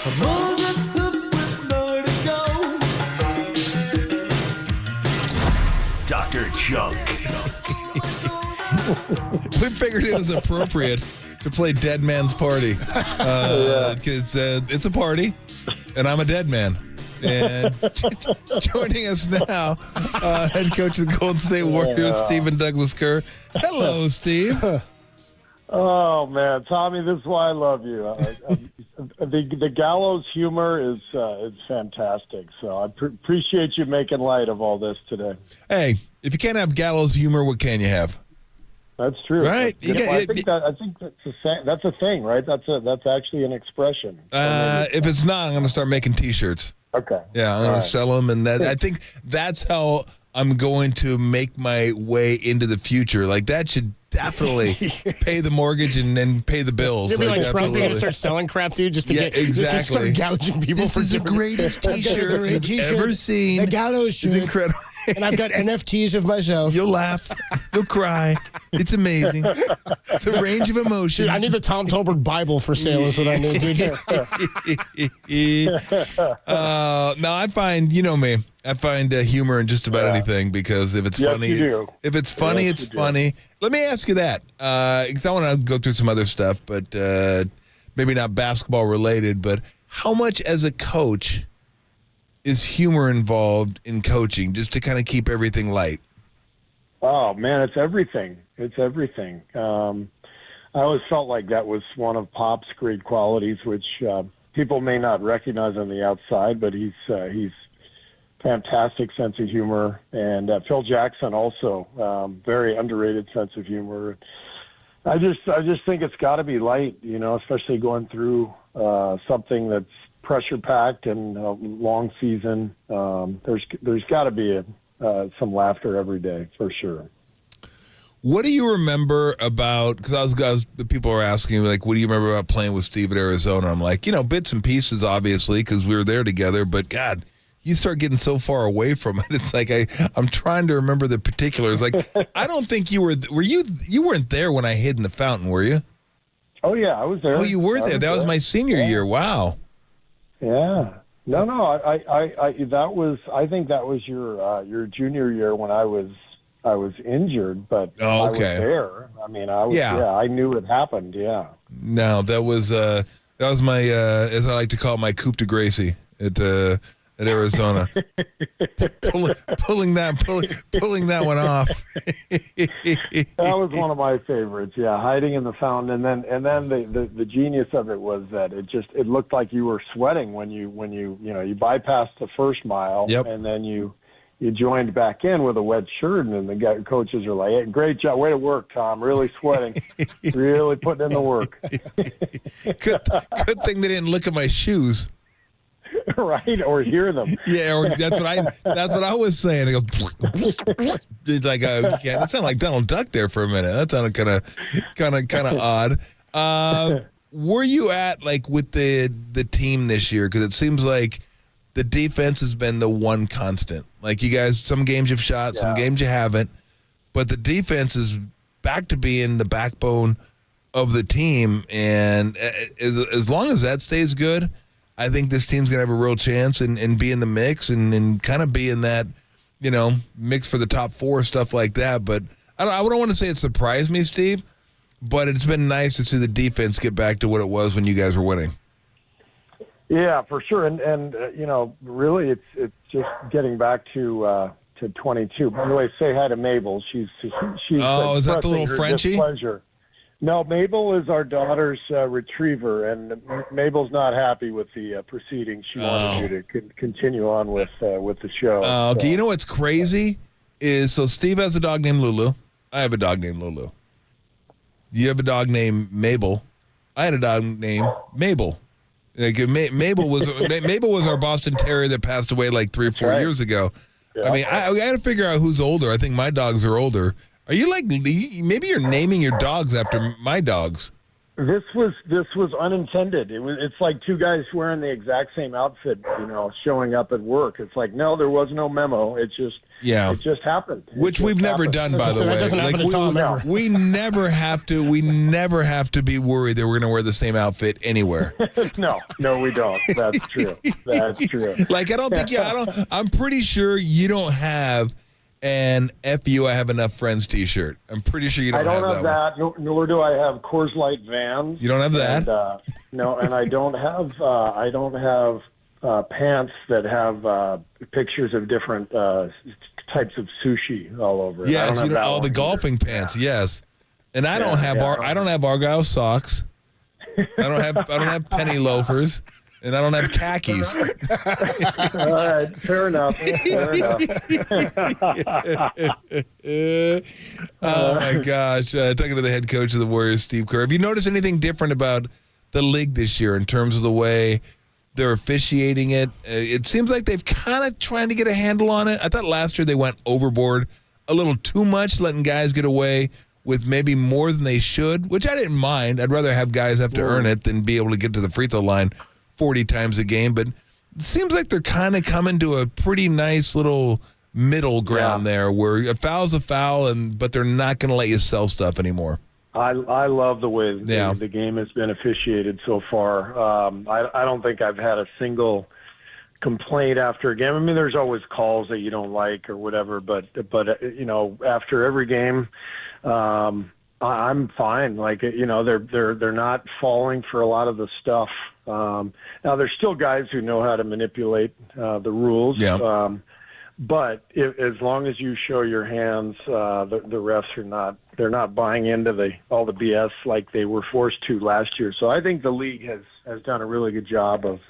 I'm all dressed up with nowhere to go. Dr. Junk. We figured it was appropriate to play Dead Man's Party. Because it's a party, and I'm a dead man. And joining us now, head coach of the Golden State Warriors, Stephen Douglas Kerr. Hello, Steve. Oh, man. Tommy, this is why I love you. The gallows humor is fantastic. So I appreciate you making light of all this today. Hey, if you can't have gallows humor, what can you have? That's true. Right. I think that's a thing, right? That's actually an expression. If it's not, I'm going to start making T-shirts. Okay. Yeah, I'm going to sell them, and I think that's how I'm going to make my way into the future. Like, that should definitely pay the mortgage and then pay the bills. You'll be like Trump, you're going to start selling crap, dude, just to start gouging people. This is the greatest T-shirt I've ever seen. The gallows shirt. It's incredible. And I've got NFTs of myself. You'll laugh. You'll cry. It's amazing. The range of emotions. Dude, I need the Tom Tolbert Bible for sale is what I need, dude. No, I find, you know me, I find humor in just about anything because if it's funny, it's funny. Let me ask you that. 'Cause I want to go through some other stuff, but maybe not basketball related, but how much as a coach is humor involved in coaching just to kind of keep everything light? Oh, man, it's everything. It's everything. I always felt like that was one of Pop's great qualities, which people may not recognize on the outside, but he's fantastic sense of humor. And Phil Jackson also, very underrated sense of humor. I just think it's got to be light, you know, especially going through something that's pressure packed and a long season. There's got to be some laughter every day for sure. What do you remember about? Because people are asking me, like, what do you remember about playing with Steve at Arizona? I'm like, bits and pieces, obviously, because we were there together. But God, you start getting so far away from it. It's like I'm trying to remember the particulars. Like, I don't think you were. Were you? You weren't there when I hid in the fountain, were you? Oh yeah, I was there. Oh, you were there. That was my senior year. Wow. Yeah. No. I think that was your junior year when I was injured, but I was there. I mean, I knew it happened. Yeah. No, that was my as I like to call it, my coup de Gracie at Arizona. pulling that one off. That was one of my favorites. Yeah, hiding in the fountain, and then the genius of it was that it looked like you were sweating when you bypassed the first mile, and then you joined back in with a wet shirt, and then the coaches are like, "Hey, great job, way to work, Tom. Really sweating, really putting in the work." Good thing they didn't look at my shoes. Right, or hear them. Yeah, or that's what I was saying. It goes, it's like that sounded like Donald Duck there for a minute. That sounded kind of odd. Were you at with the team this year? Because it seems like the defense has been the one constant. Like, you guys, some games you've shot, some games you haven't, but the defense is back to being the backbone of the team. And as long as that stays good, I think this team's going to have a real chance and be in the mix and kind of be in that, mix for the top four, stuff like that. But I don't want to say it surprised me, Steve, but it's been nice to see the defense get back to what it was when you guys were winning. Yeah, for sure. And really it's just getting back to 22. By the way, say hi to Mabel. She's oh, is that the little Frenchie? Displeasure. No, Mabel is our daughter's retriever, and Mabel's not happy with the proceedings. She wanted you to continue on with the show. Okay, you know what's crazy is, so Steve has a dog named Lulu. I have a dog named Lulu. You have a dog named Mabel. I had a dog named Mabel. Like, Mabel was our Boston Terrier that passed away like 3 or 4 years ago. Yeah. I mean, I got to figure out who's older. I think my dogs are older. Are you maybe you're naming your dogs after my dogs? This was unintended. It's like two guys wearing the exact same outfit, showing up at work. It's like, no, there was no memo. It just happened. Which we've never done, by the way. That doesn't happen to Tom ever. We never have to be worried that we're going to wear the same outfit anywhere. No, we don't. That's true. That's true. Like, I'm pretty sure you don't have an FU I have enough friends t-shirt. I'm pretty sure you don't have that. I don't have that, nor do I have Coors Light Vans. You don't have that? And, no, and I don't have pants that have pictures of different types of sushi all over it. Yes, all the golfing pants. Yeah. Yes, and I don't have Argyle socks. I don't have penny loafers. And I don't have khakis. All right, fair enough. Oh, my gosh. Talking to the head coach of the Warriors, Steve Kerr. Have you noticed anything different about the league this year in terms of the way they're officiating it? It seems like they've kind of trying to get a handle on it. I thought last year they went overboard a little too much, letting guys get away with maybe more than they should, which I didn't mind. I'd rather have guys have to earn it than be able to get to the free throw line 40 times a game, but it seems like they're kind of coming to a pretty nice little middle ground there where a foul's a foul, but they're not going to let you sell stuff anymore. I love the way the game has been officiated so far. I don't think I've had a single complaint after a game. I mean, there's always calls that you don't like or whatever, but after every game, I'm fine. Like, they're not falling for a lot of the stuff. Now there's still guys who know how to manipulate the rules. Yeah. But as long as you show your hands, the refs they're not buying into all the BS like they were forced to last year. So I think the league has done a really good job of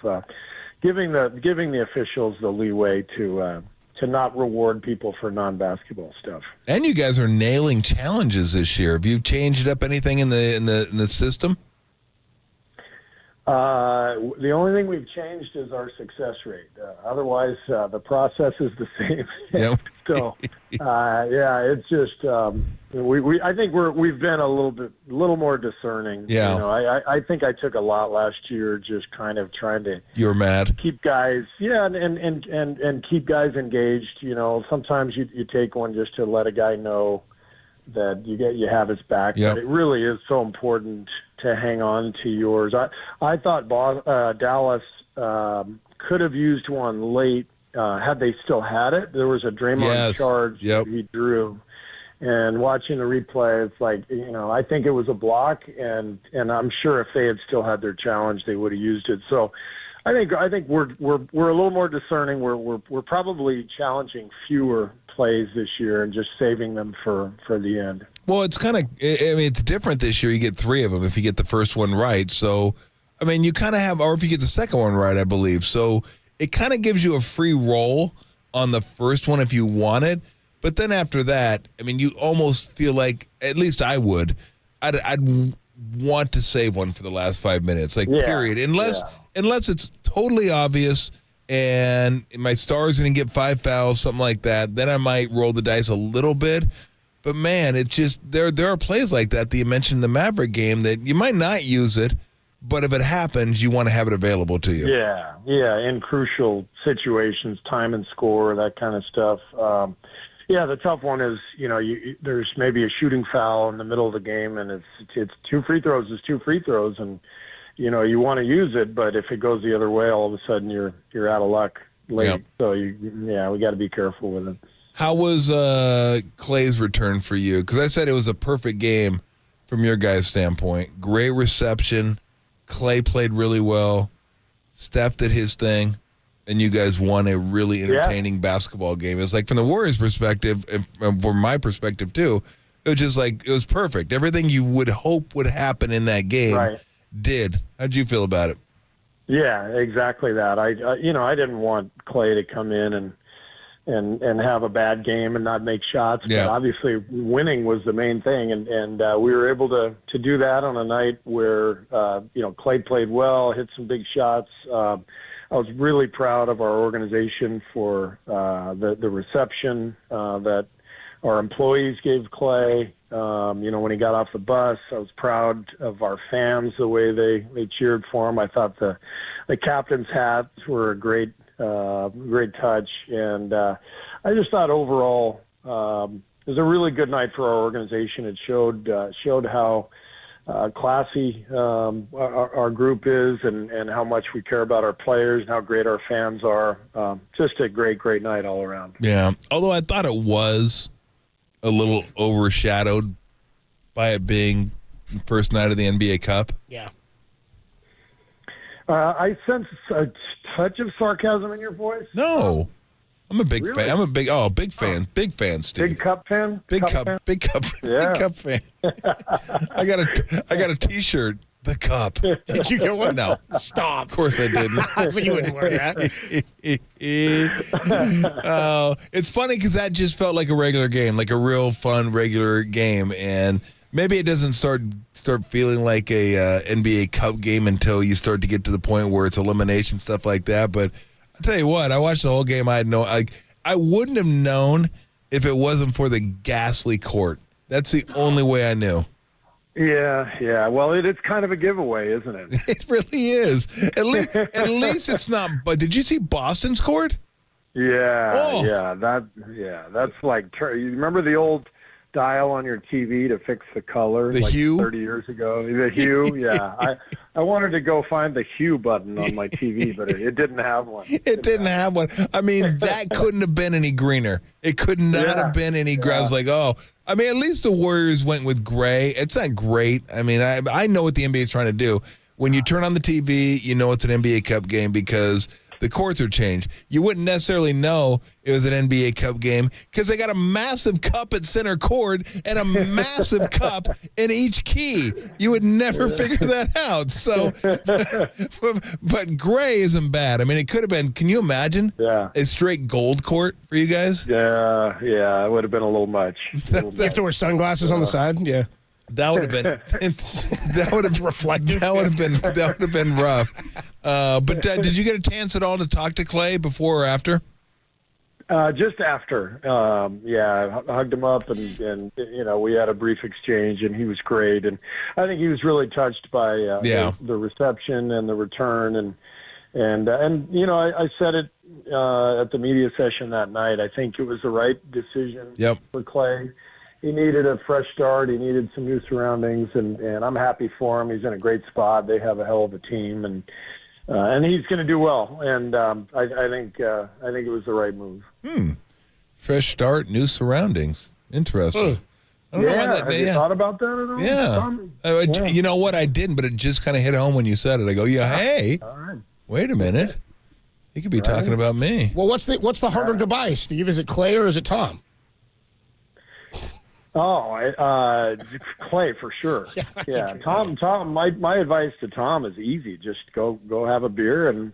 giving the officials the leeway to not reward people for non-basketball stuff. And you guys are nailing challenges this year. Have you changed up anything in the system? The only thing we've changed is our success rate. Otherwise, the process is the same. Yep. So, it's just I think we've been a little more discerning. Yeah. I think I took a lot last year, just kind of trying to. You were mad. Keep guys, and keep guys engaged. Sometimes you take one just to let a guy know that you have his back. Yep. But it really is so important to hang on to yours. I thought Dallas could have used one late had they still had it. There was a Draymond charge that he drew. And watching the replay, it's like, I think it was a block, and I'm sure if they had still had their challenge, they would have used it. So I think we're a little more discerning. We're probably challenging fewer plays this year and just saving them for the end. Well, it's kind of, it's different this year. You get 3 of them if you get the first one right. So, you kind of have, or if you get the second one right, I believe. So it kind of gives you a free roll on the first one if you want it. But then after that, you almost feel like, at least I would, I'd want to save one for the last 5 minutes, period. Unless it's totally obvious and my star's going to get 5 fouls, something like that, then I might roll the dice a little bit. But, man, it's just there are plays like that you mentioned in the Maverick game that you might not use it, but if it happens, you want to have it available to you. Yeah, in crucial situations, time and score, that kind of stuff. The tough one is, there's maybe a shooting foul in the middle of the game, and it's 2 free throws is 2 free throws, and you want to use it, but if it goes the other way, all of a sudden you're out of luck late. Yep. So we got to be careful with it. How was Klay's return for you? Because I said it was a perfect game from your guys' standpoint. Great reception. Klay played really well. Steph did his thing. And you guys won a really entertaining basketball game. It's like from the Warriors' perspective, and from my perspective too, it was just like it was perfect. Everything you would hope would happen in that game did. How'd you feel about it? Yeah, exactly that. I didn't want Klay to come in and have a bad game and not make shots. Yeah. But obviously winning was the main thing, and we were able to do that on a night where Klay played well, hit some big shots. I was really proud of our organization for the reception that our employees gave Klay. When he got off the bus, I was proud of our fans, the way they cheered for him. I thought the captain's hats were a great touch. And I just thought overall it was a really good night for our organization. It showed how classy our group is and how much we care about our players and how great our fans are. Just a great night all around. Yeah, although I thought it was a little overshadowed by it being the first night of the NBA Cup. Yeah. I sense a touch of sarcasm in your voice. No. I'm a big Really? fan. I'm a big fan. Big fan, Steve. Big Cup fan? Big cup. Fan? Big cup. Yeah. Big cup fan. I got a T-shirt. The cup. Did you get one? No. Stop. Of course I didn't. So you wouldn't wear that. It's funny because that just felt like a regular game, like a real fun regular game, and maybe it doesn't start feeling like a NBA Cup game until you start to get to the point where it's elimination stuff like that. But I'll tell you what, I watched the whole game. I wouldn't have known if it wasn't for the ghastly court. That's the only way I knew. Yeah. Well, it's kind of a giveaway, isn't it? It really is. At least it's not. But did you see Boston's court? Yeah. Oh. Yeah. That's like, you remember the old dial on your TV to fix the color? The like hue? 30 years ago. The hue, yeah. I wanted to go find the hue button on my TV, but it didn't have one. It didn't have one. I mean, that couldn't have been any greener. It could not have been any gray. I was like, at least the Warriors went with gray. It's not great. I mean, I know what the NBA is trying to do. When you turn on the TV, you know it's an NBA Cup game because the courts are changed. You wouldn't necessarily know it was an NBA Cup game because they got a massive cup at center court and a massive cup in each key. You would never figure that out. So, but gray isn't bad. I mean, it could have been. Can you imagine? Yeah. A straight gold court for you guys? Yeah. It would have been a little much. You have to wear sunglasses on the side? Yeah. That would have been. That would have reflective. That would have been rough. But did you get a chance at all to talk to Klay before or after? Just after. I hugged him up and we had a brief exchange and he was great. And I think he was really touched by the reception and the return. And I said it at the media session that night. I think it was the right decision for Klay. He needed a fresh start. He needed some new surroundings, and I'm happy for him. He's in a great spot. They have a hell of a team, and he's going to do well. And I think it was the right move. Fresh start, new surroundings. Interesting. I don't know why that, have you thought about that at all? Yeah. You know what? I didn't, but it just kind of hit home when you said it. I go, hey, all right. Wait a minute. He could be talking about me. Well, what's the harder goodbye, Steve? Is it Klay or is it Tom? Klay for sure. Yeah. Tom. My advice to Tom is easy. Just go have a beer and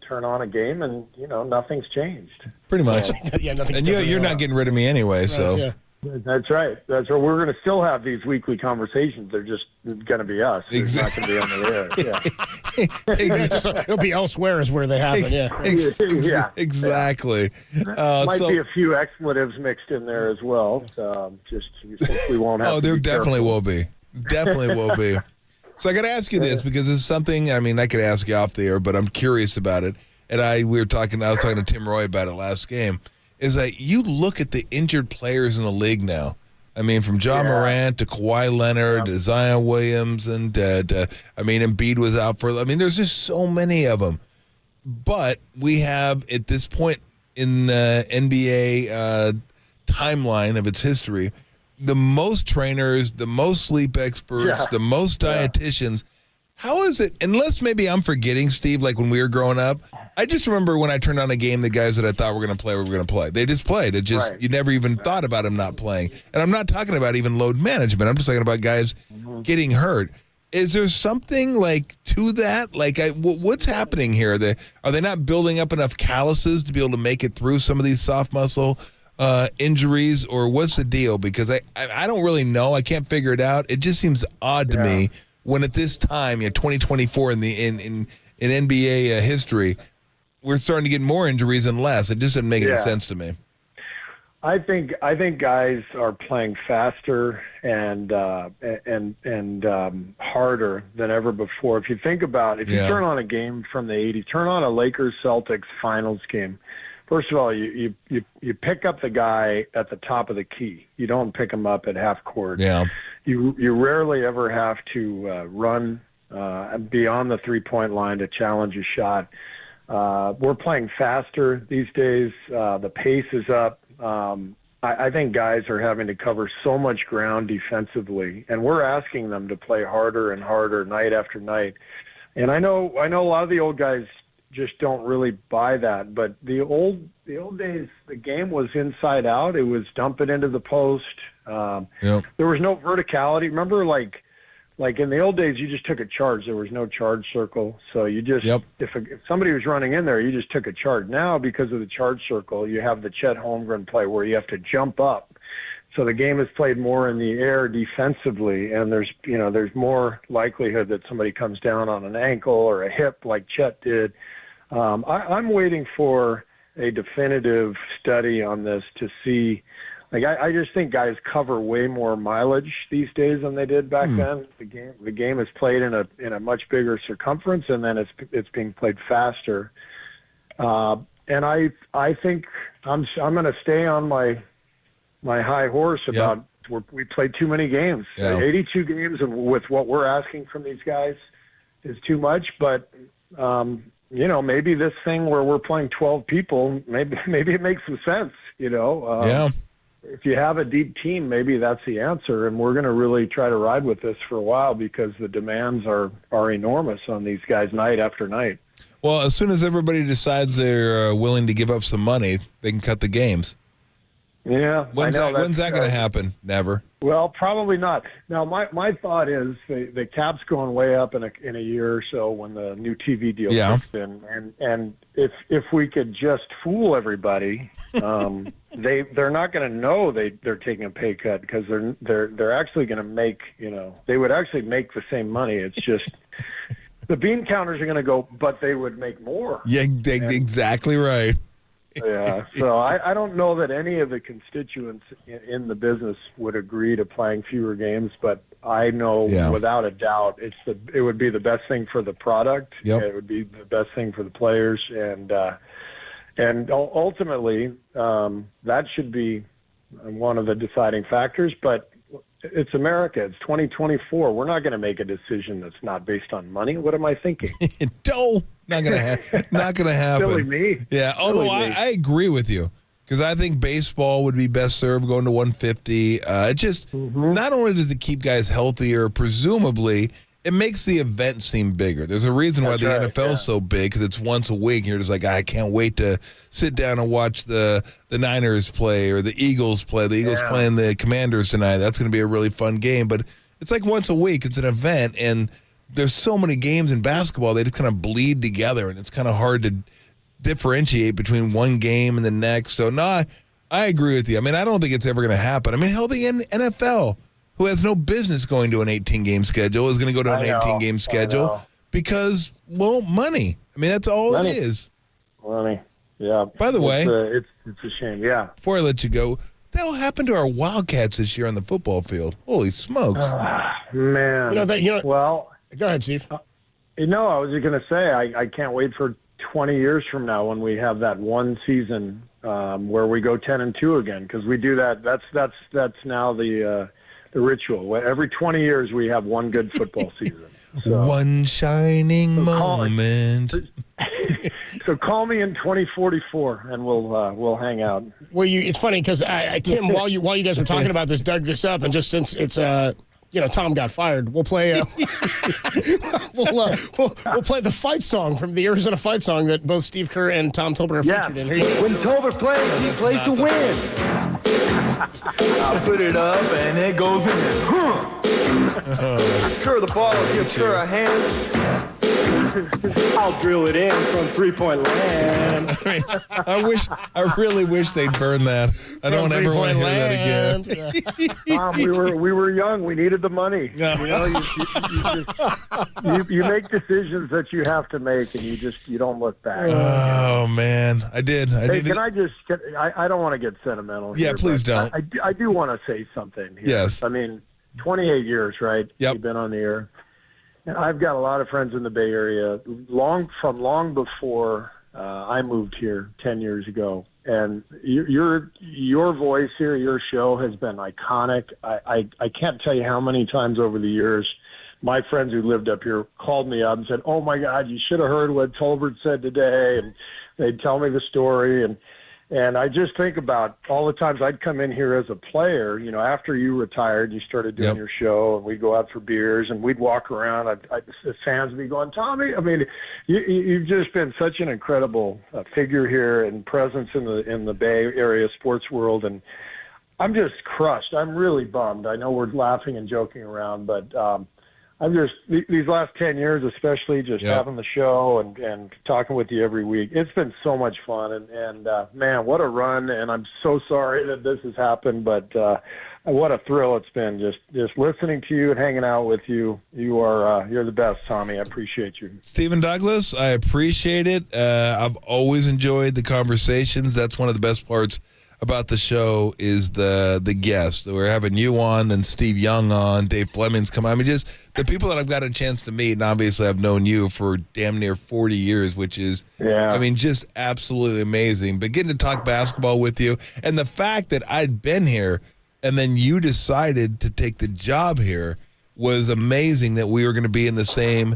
turn on a game, and nothing's changed. Pretty much. Yeah, nothing's. And you're not getting rid of me anyway, so. Yeah. That's right. We're going to still have these weekly conversations. They're just going to be us. It's not going to be on the air. It'll be elsewhere is where they happen. Yeah. Exactly. Might be a few expletives mixed in there as well. Just since we won't have. Oh, there definitely will be. Definitely will be. So I got to ask you this because it's something. I mean, I could ask you off the air, but I'm curious about it. And I was talking to Tim Roy about it last game. Is that you look at the injured players in the league now. I mean, from John Morant to Kawhi Leonard to Zion Williams, and Embiid was out for. I mean, there's just so many of them. But we have at this point in the NBA timeline of its history, the most trainers, the most sleep experts, the most dietitians. How is it, unless maybe I'm forgetting, Steve, like when we were growing up, I just remember when I turned on a game, the guys that I thought were going to play were going to play. They just played. It just, you never even thought about them not playing. And I'm not talking about even load management. I'm just talking about guys getting hurt. Is there something like to that? Like, what's happening here? Are they not building up enough calluses to be able to make it through some of these soft muscle injuries, or what's the deal? Because I don't really know. I can't figure it out. It just seems odd to me. When at this time, 2024 in NBA history, we're starting to get more injuries and less. It just doesn't make any sense to me. I think guys are playing faster and harder than ever before. If you think about it, if you turn on a game from the 80s, turn on a Lakers-Celtics finals game. First of all, you pick up the guy at the top of the key. You don't pick him up at half court. Yeah. You rarely ever have to run beyond the three-point line to challenge a shot. We're playing faster these days. The pace is up. I think guys are having to cover so much ground defensively, and we're asking them to play harder and harder night after night. And I know a lot of the old guys just don't really buy that. But the old days, the game was inside out. It was dump it into the post. There was no verticality. Remember, like in the old days, you just took a charge. There was no charge circle. So you just, if somebody was running in there, you just took a charge. Now, because of the charge circle, you have the Chet Holmgren play where you have to jump up. So the game is played more in the air defensively, and there's more likelihood that somebody comes down on an ankle or a hip like Chet did. I'm waiting for a definitive study on this to see. Like I just think guys cover way more mileage these days than they did back then. The game is played in a much bigger circumference, and then it's being played faster. And I think I'm going to stay on my high horse about we played too many games. 82 games with what we're asking from these guys is too much, but maybe this thing where we're playing 12 people, maybe it makes some sense, If you have a deep team, maybe that's the answer, and we're going to really try to ride with this for a while because the demands are enormous on these guys night after night. Well, as soon as everybody decides they're willing to give up some money, they can cut the games. Yeah. When's that going to happen? Never. Well, probably not. Now, my thought is the cap's going way up in a year or so when the new TV deal kicks in, and if we could just fool everybody, they're not going to know they're taking a pay cut because they're actually going to make they would actually make the same money. It's just the bean counters are going to go, but they would make more. Yeah, exactly right. Yeah, so I don't know that any of the constituents in the business would agree to playing fewer games, but I know without a doubt it would be the best thing for the product. It would be the best thing for the players, and ultimately that should be one of the deciding factors. But it's America. It's 2024. We're not going to make a decision that's not based on money. What am I thinking? Not going to happen. Silly me. Yeah, although I agree with you because I think baseball would be best served going to 150. It just not only does it keep guys healthier, presumably it makes the event seem bigger. There's a reason why the NFL is so big because it's once a week. And you're just like, I can't wait to sit down and watch the Niners play or the Eagles play. The Eagles playing the Commanders tonight. That's going to be a really fun game. But it's like once a week. It's an event, and there's so many games in basketball. They just kind of bleed together, and it's kind of hard to differentiate between one game and the next. So, no, I agree with you. I mean, I don't think it's ever going to happen. I mean, hell, the NFL, who has no business going to an 18-game schedule, is going to go to an 18-game schedule because, well, money. I mean, that's all it is. Money, yeah. By the way, it's a shame, yeah. Before I let you go, what the hell happened to our Wildcats this year on the football field? Holy smokes. Man. Well, go ahead, Steve. I was going to say, I can't wait for 20 years from now when we have that one season where we go 10-2 again, because we do that. That's now the ritual. Every 20 years we have one good football season. So, one shining moment. So call me in 2044 and we'll hang out. Well, it's funny because Tim, while you guys were talking about this, dug this up, and just since it's Tom got fired, we'll play we'll play the fight song from the Arizona fight song that both Steve Kerr and Tom Tolbert are featured in. Here you go. When Tolbert plays, he plays to win. I put it up and it goes in there. Kerr the ball, give Kerr a hand. I'll drill it in from 3-point land. I really wish they'd burn that. I don't ever want to hear that again. Tom, we were young. We needed the money. No. You know, you make decisions that you have to make, and you don't look back. Oh man, I did. Hey, I don't want to get sentimental. Yeah, here, please but don't. I do want to say something here. Yes. I mean, 28 years, right? Yep. You've been on the air. And I've got a lot of friends in the Bay Area long before I moved here 10 years ago. And your voice here, your show has been iconic. I can't tell you how many times over the years my friends who lived up here called me up and said, "Oh my God, you should have heard what Tolbert said today." And they'd tell me the story. And I just think about all the times I'd come in here as a player, you know, after you retired, you started doing your show, and we'd go out for beers, and we'd walk around. The fans would be going, "Tommy," I mean, you've just been such an incredible figure here and presence in the Bay Area sports world. And I'm just crushed. I'm really bummed. I know we're laughing and joking around, but I'm just, these last 10 years, especially just having the show and talking with you every week, it's been so much fun. And man, what a run. And I'm so sorry that this has happened, but what a thrill it's been just listening to you and hanging out with you. You're the best, Tommy. I appreciate you. Stephen Douglas, I appreciate it. I've always enjoyed the conversations. That's one of the best parts about the show is the guests. We're having you on, then Steve Young on, Dave Fleming's come on. I mean, just the people that I've got a chance to meet, and obviously I've known you for damn near 40 years, which is, I mean, just absolutely amazing. But getting to talk basketball with you, and the fact that I'd been here, and then you decided to take the job here was amazing that we were going to be in the same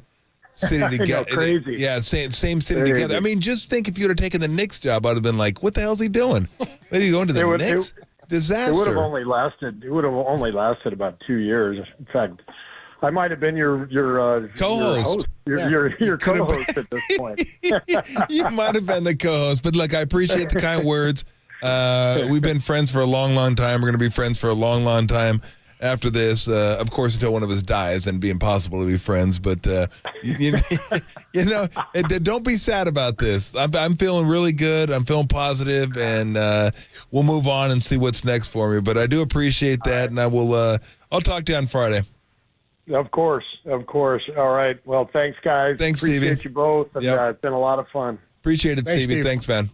city together. Crazy. Yeah, same city together. I mean, just think if you would have taken the Knicks job, I'd have been like, what the hell's he doing? Are you going to the Knicks? Disaster. It would have only lasted about 2 years. In fact, I might have been your co-host. Your co-host at this point. You might have been the co-host, but look, I appreciate the kind words. We've been friends for a long, long time. We're going to be friends for a long, long time after this. Of course, until one of us dies, then it'd be impossible to be friends. But you know, don't be sad about this. I'm feeling really good. I'm feeling positive, and we'll move on and see what's next for me. But I do appreciate that, and I will. I'll talk to you on Friday. Of course. All right. Well, thanks, guys. Thanks, Appreciate Stevie. you both. And, it's been a lot of fun. Appreciate it, Stevie. Thanks, man.